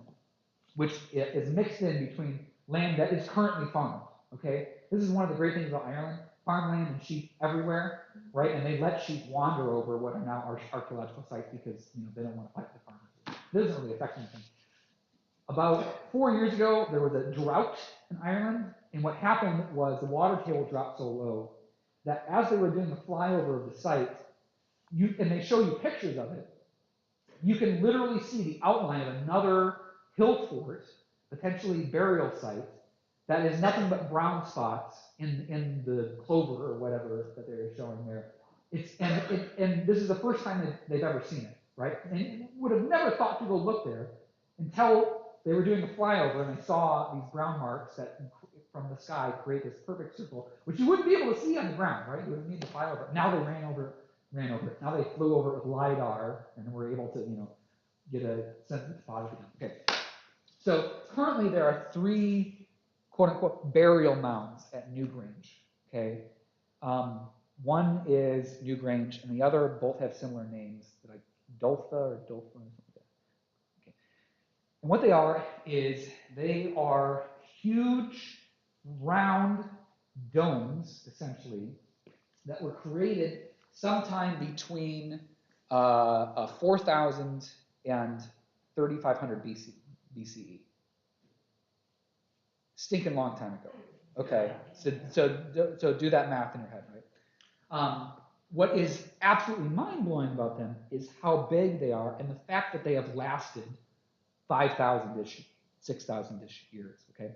which is mixed in between land that is currently farmed. Okay, this is one of the great things about Ireland: farmland and sheep everywhere, right? And they let sheep wander over what are now archaeological sites because they don't want to fight the farmers. It doesn't really affect anything. About 4 years ago, there was a drought in Ireland, and what happened was the water table dropped so low that as they were doing the flyover of the site, and they show you pictures of it, you can literally see the outline of another hill fort, potentially burial site, that is nothing but brown spots in the clover or whatever that they're showing there. And this is the first time they've ever seen it, right? And would have never thought to go look there until they were doing a flyover and they saw these brown marks that from the sky create this perfect circle, which you wouldn't be able to see on the ground, right? You would need to fly over it. Now they ran over it. Now they flew over it with LiDAR and were able to, get a sense of the topography. Okay. So currently there are 3 quote-unquote burial mounds at Newgrange, okay? One is Newgrange, and the other both have similar names, like Doltha or something like that. Okay. And what they are is they are huge, round domes, essentially, that were created sometime between 4,000 and 3,500 BCE. Stinking long time ago. Okay, so do that math in your head, right? What is absolutely mind-blowing about them is how big they are and the fact that they have lasted 5,000-ish, 6,000-ish years, okay?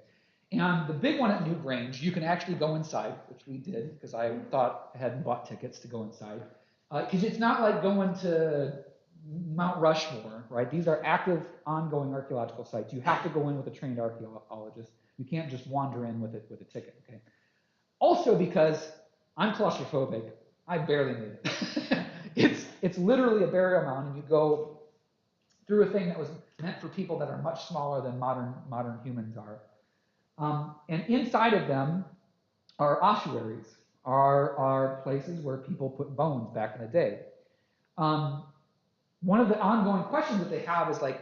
And the big one at Newgrange, you can actually go inside, which we did, because I thought I hadn't bought tickets to go inside. Because it's not like going to Mount Rushmore, right? These are active, ongoing archaeological sites. You have to go in with a trained archaeologist. You can't just wander in with a ticket, okay? Also because I'm claustrophobic, I barely made it. It's literally a burial mound, and you go through a thing that was meant for people that are much smaller than modern humans are. And inside of them are ossuaries, are places where people put bones back in the day. One of the ongoing questions that they have is like,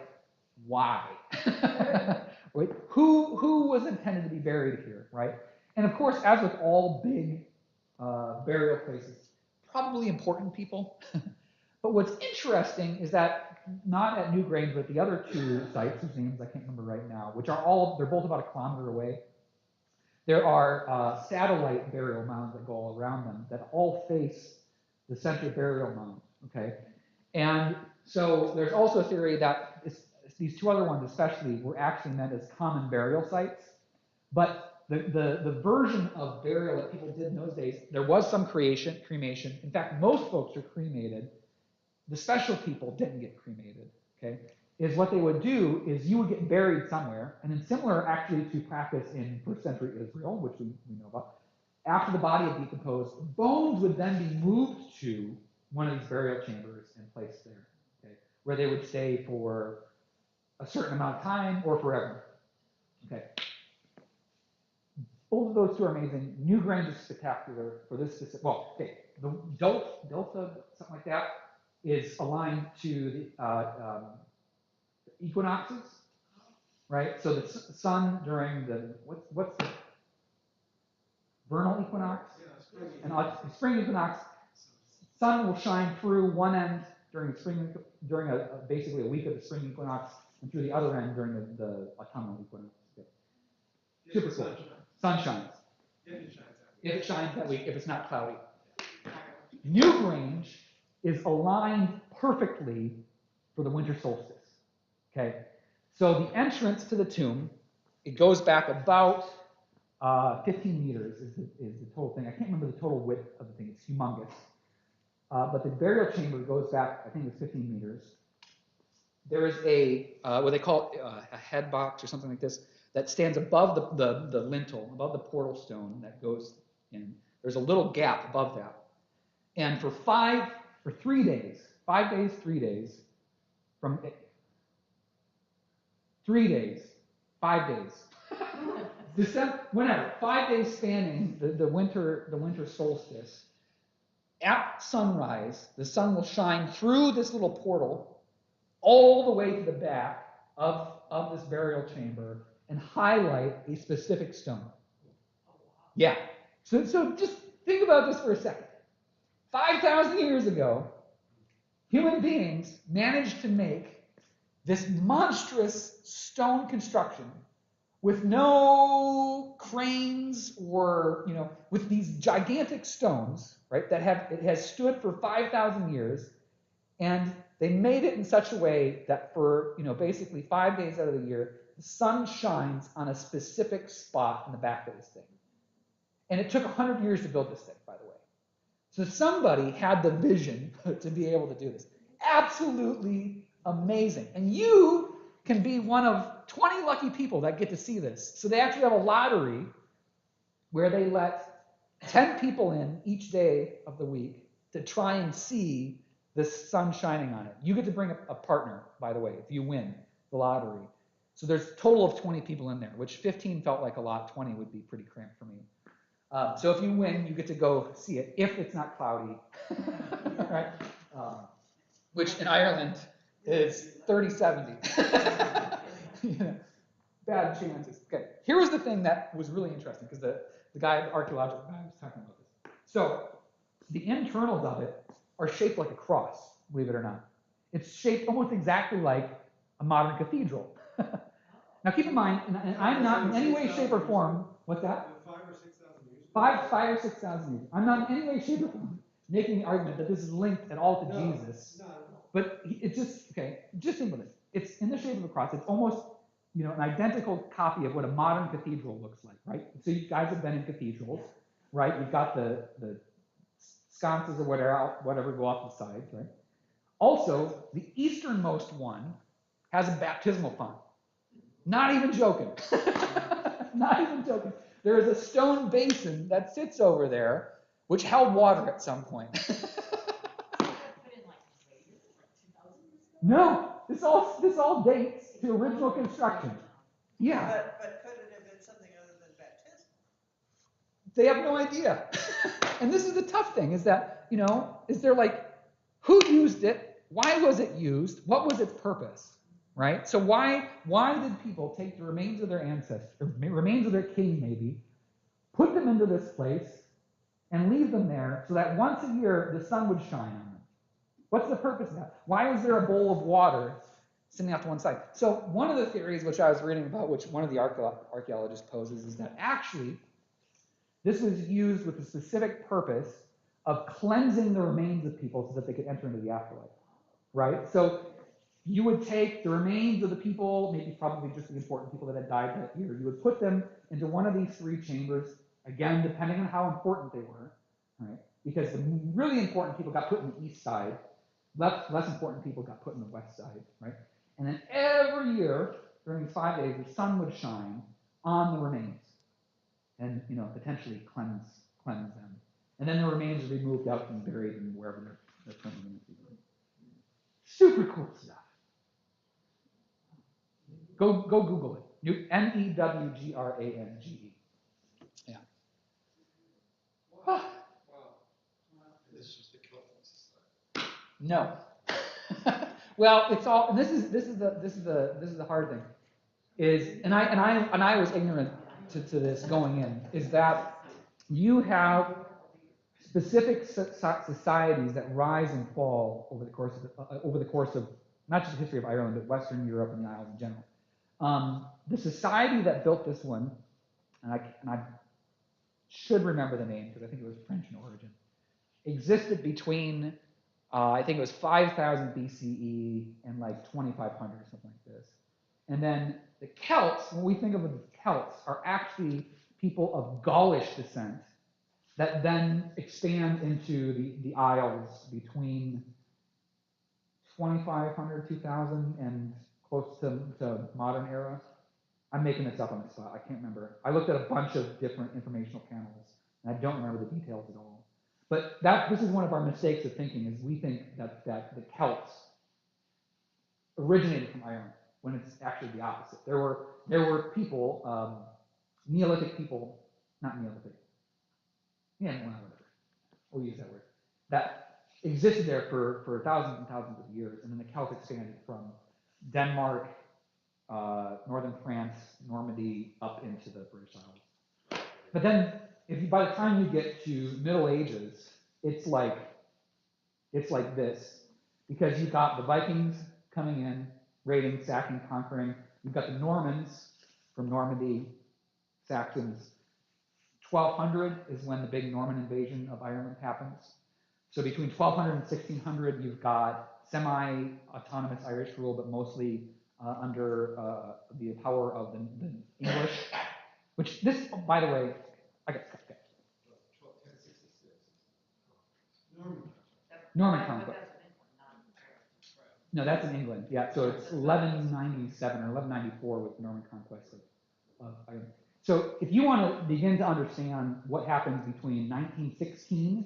why? Right? Who was intended to be buried here, right? And of course, as with all big burial places, probably important people. But what's interesting is that not at Newgrange, but the other 2 sites, whose names I can't remember right now, which are they're both about a kilometer away. There are satellite burial mounds that go all around them that all face the central burial mound, okay? And so there's also a theory that these 2 other ones especially were actually meant as common burial sites, but the version of burial that people did in those days, there was some cremation. In fact, most folks are cremated. The special people didn't get cremated, okay? Is what they would do is you would get buried somewhere, and then similar actually to practice in first century Israel, which we know about, after the body had decomposed, bones would then be moved to one of these burial chambers and placed there, okay? Where they would stay for a certain amount of time or forever, okay? Both of those 2 are amazing. Newgrange is spectacular for this specific, well, okay, the Delta, something like that, is aligned to the equinoxes, right? So the sun during the, what's the vernal equinox? And spring equinox, sun will shine through one end during basically a week of the spring equinox, and through the other end during the autumnal equinox. Okay. Super cool. Sun shines. If it shines that week, if it's not cloudy. Newgrange is aligned perfectly for the winter solstice. Okay, so the entrance to the tomb, it goes back about 15 meters is the total thing. I can't remember the total width of the thing. It's humongous. But the burial chamber goes back, I think it's 15 meters. There is what they call a head box or something like this that stands above the lintel, above the portal stone that goes in. There's a little gap above that. And for 3 days, 5 days, 3 days, from 3 days, 5 days, December, whenever, 5 days spanning the winter solstice. At sunrise, the sun will shine through this little portal all the way to the back of this burial chamber and highlight a specific stone. Yeah. So just think about this for a second. 5,000 years ago, human beings managed to make this monstrous stone construction with no cranes or, with these gigantic stones, right, it has stood for 5,000 years, and they made it in such a way that for, basically 5 days out of the year, the sun shines on a specific spot in the back of this thing. And it took 100 years to build this thing, by the way. So somebody had the vision to be able to do this. Absolutely amazing. And you can be one of 20 lucky people that get to see this. So they actually have a lottery where they let 10 people in each day of the week to try and see the sun shining on it. You get to bring a partner, by the way, if you win the lottery. So there's a total of 20 people in there, which 15 felt like a lot. 20 would be pretty cramped for me. So if you win, you get to go see it, if it's not cloudy, right? Which in Ireland is 30-70. You know, bad chances. Okay, here was the thing that was really interesting, because the archaeological guy was talking about this. So the internals of it are shaped like a cross, believe it or not. It's shaped almost exactly like a modern cathedral. Now keep in mind, and I'm not in any way, shape, or form, what's that? 5,000 or 6,000 years. 5 or 6,000 years. I'm not in any way, shape, or form making the argument that this is linked at all to Jesus. No. But it's just, okay, just think of it. It's in the shape of a cross. It's almost, you know, an identical copy of what a modern cathedral looks like, right? So you guys have been in cathedrals, right? You've got the sconces or whatever go off the sides, right? Also, the easternmost one has a baptismal font. Not even joking. Not even joking. There is a stone basin that sits over there, which held water at some point. No, this all dates to original construction. Yeah. But could it have been something other than baptism? They have no idea. And this is the tough thing, is that, you know, is there like, who used it? Why was it used? What was its purpose? Right? So why did people take the remains of their ancestors, or remains of their king maybe, put them into this place, and leave them there so that once a year the sun would shine on them? What's the purpose of that? Why is there a bowl of water sitting off to one side? So one of the theories which I was reading about, which one of the archaeologists poses, is that actually this was used with the specific purpose of cleansing the remains of people so that they could enter into the afterlife. Right? So you would take the remains of the people, maybe probably just the important people that had died that year, you would put them into one of these 3 chambers, again, depending on how important they were, right? Because the really important people got put in the east side, less important people got put in the west side, right? And then every year, during these 5 days, the sun would shine on the remains and, you know, potentially cleanse them. And then the remains would be moved out and buried in wherever they're currently going to be. Super cool stuff. Go Google it. Newgrange. Yeah. Wow. This is the Celtic society. No. Well, it's all. And this is the hard thing. And I was ignorant to this going in. Is that you have specific societies that rise and fall over the course of not just the history of Ireland, but Western Europe and the Isles in general. The society that built this one, and I should remember the name because I think it was French in origin, existed between, I think it was 5,000 BCE and like 2,500 or something like this. And then the Celts, when we think of the Celts, are actually people of Gaulish descent that then expand into the Isles between 2,500, 2,000, and close to modern era. I'm making this up on the spot. I can't remember. I looked at a bunch of different informational panels, and I don't remember the details at all. But this is one of our mistakes of thinking, is we think that the Celts originated from Ireland, when it's actually the opposite. There were people, Neolithic people, not Neolithic. Yeah, well, whatever. We'll use that word. That existed there for thousands and thousands of years, and then the Celts expanded from Denmark, northern France, Normandy, up into the British Isles. But then, by the time you get to Middle Ages, it's like this, because you've got the Vikings coming in, raiding, sacking, conquering. You've got the Normans from Normandy, Saxons. 1200 is when the big Norman invasion of Ireland happens. So between 1200 and 1600, you've got semi-autonomous Irish rule, but mostly under the power of the English. Which this, by the way, okay. Norman conquest. No, that's in England. Yeah, so it's 1197 or 1194 with the Norman conquest of Ireland. So if you want to begin to understand what happens between 1916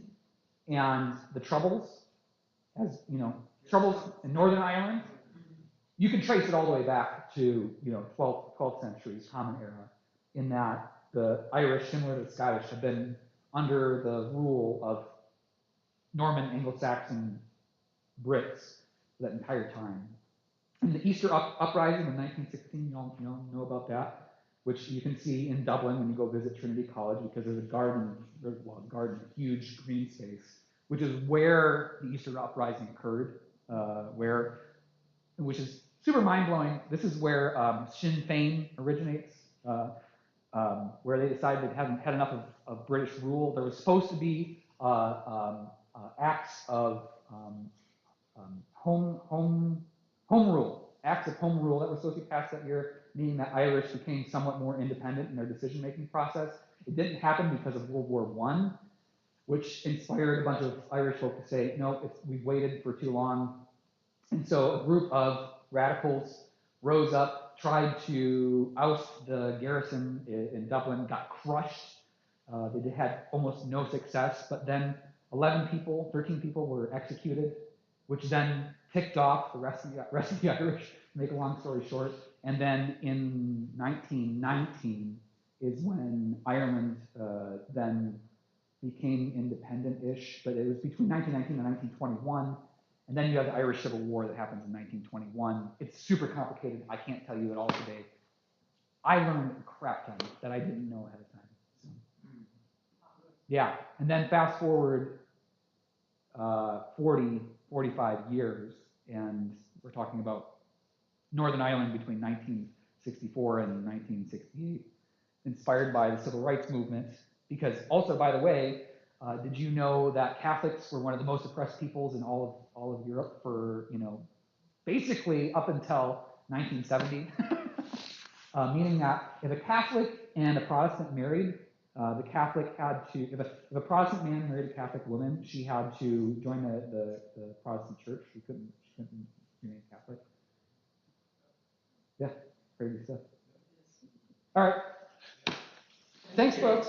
and the Troubles, as you know, Troubles in Northern Ireland, you can trace it all the way back to 12th century Common Era, in that the Irish, similar to the Scottish, have been under the rule of Norman Anglo-Saxon Brits that entire time. And the Easter Uprising in 1916, you all know about that, which you can see in Dublin when you go visit Trinity College, because there's a huge green space, which is where the Easter Uprising occurred, which is super mind-blowing. This is where Sinn Féin originates, where they decided they hadn't had enough of British rule. There was supposed to be acts of home rule that were supposed to be passed that year, meaning that Irish became somewhat more independent in their decision-making process. It didn't happen because of World War I, which inspired a bunch of Irish folk to say, no, we've waited for too long. And so a group of radicals rose up, tried to oust the garrison in Dublin, got crushed. They had almost no success, but then 13 people were executed, which then ticked off the rest of the Irish, to make a long story short. And then in 1919 is when Ireland then became independent-ish, but it was between 1919 and 1921. And then you have the Irish Civil War that happens in 1921. It's super complicated. I can't tell you it all today. I learned a crap ton that I didn't know ahead of time. So. Yeah, and then fast forward 45 years, and we're talking about Northern Ireland between 1964 and 1968, inspired by the Civil Rights Movement. Because also, by the way, did you know that Catholics were one of the most oppressed peoples in all of Europe for, basically up until 1970? Meaning that if a Catholic and a Protestant married, the Catholic had to, if a Protestant man married a Catholic woman, she had to join the Protestant church. She couldn't remain Catholic. Yeah, crazy stuff. All right. Thanks, folks.